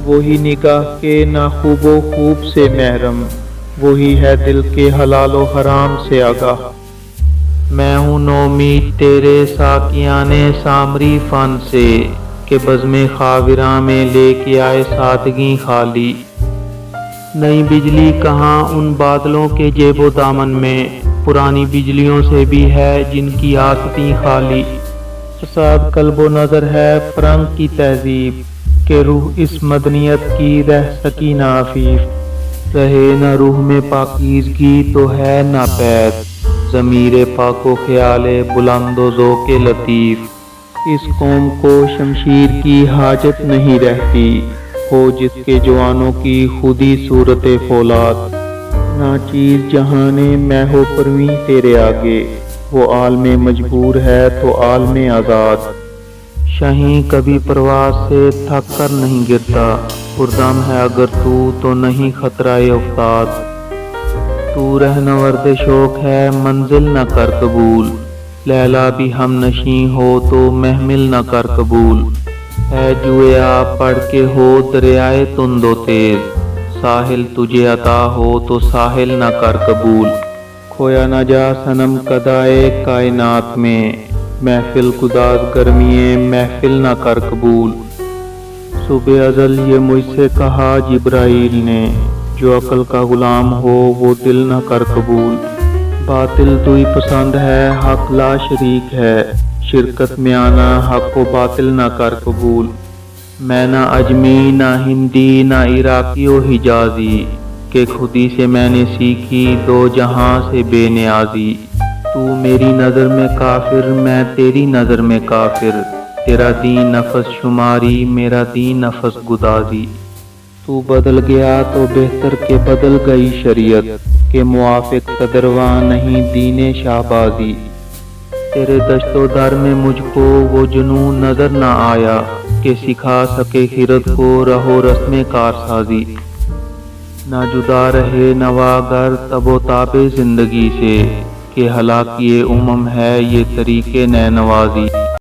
وہی نگاہ کے نہ خوب و خوب سے محرم، وہی ہے دل کے حلال و حرام سے آگاہ۔ میں ہوں نومید تیرے ساقیان سامری فن سے، کہ بزم خاوراں میں لے کے آئے سادگی خالی۔ نئی بجلی کہاں ان بادلوں کے جیب و دامن میں، پرانی بجلیوں سے بھی ہے جن کی آستیں خالی۔ فساد قلب و نظر ہے فرنگ کی تہذیب، کہ روح اس مدنیت کی رہ سکی نہ عفیف۔ رہے نہ روح میں پاکیزگی تو ہے نہ پید، ضمیر پاک و خیال بلند و ذوق لطیف۔ اس قوم کو شمشیر کی حاجت نہیں رہتی، ہو جس کے جوانوں کی خودی صورت فولاد۔ ناچیز جہان میں ہو پرویں تیرے آگے، وہ عالم مجبور ہے تو عالم آزاد۔ شہیں کبھی پرواز سے تھک کر نہیں گرتا، پردم ہے اگر تو نہیں خطرہ افتاد۔ تو رہنورد شوق ہے منزل نہ کر قبول، لیلا بھی ہم نشیں ہو تو محمل نہ کر قبول۔ اے جوئے آب پڑھ کے ہو دریائے تند و تیز، ساحل تجھے عطا ہو تو ساحل نہ کر قبول۔ کھویا نہ جا صنم قضائے کائنات میں، محفل گداز گرمیے محفل نہ کر قبول۔ صبح ازل یہ مجھ سے کہا جبرائیل نے، جو عقل کا غلام ہو وہ دل نہ کر قبول۔ باطل تو ہی پسند ہے حق لا شریک ہے، شرکت میں آنا حق و باطل نہ کر قبول۔ میں نہ اجمی نہ ہندی نہ عراقی و حجازی، کہ خودی سے میں نے سیکھی دو جہاں سے بے نیازی۔ تو میری نظر میں کافر میں تیری نظر میں کافر، تیرا دین نفس شماری میرا دین نفس گدازی۔ تو بدل گیا تو بہتر کہ بدل گئی شریعت، کہ موافق قدرواں نہیں دین شہبازی۔ تیرے دشت و در میں مجھ کو وہ جنون نظر نہ آیا، کہ سکھا سکے خرد کو رہ و رسم کارسازی۔ نہ جدا رہے نواگر تب و تاب زندگی سے، کہ ہلاکی امم ہے یہ طریق نئے نوازی۔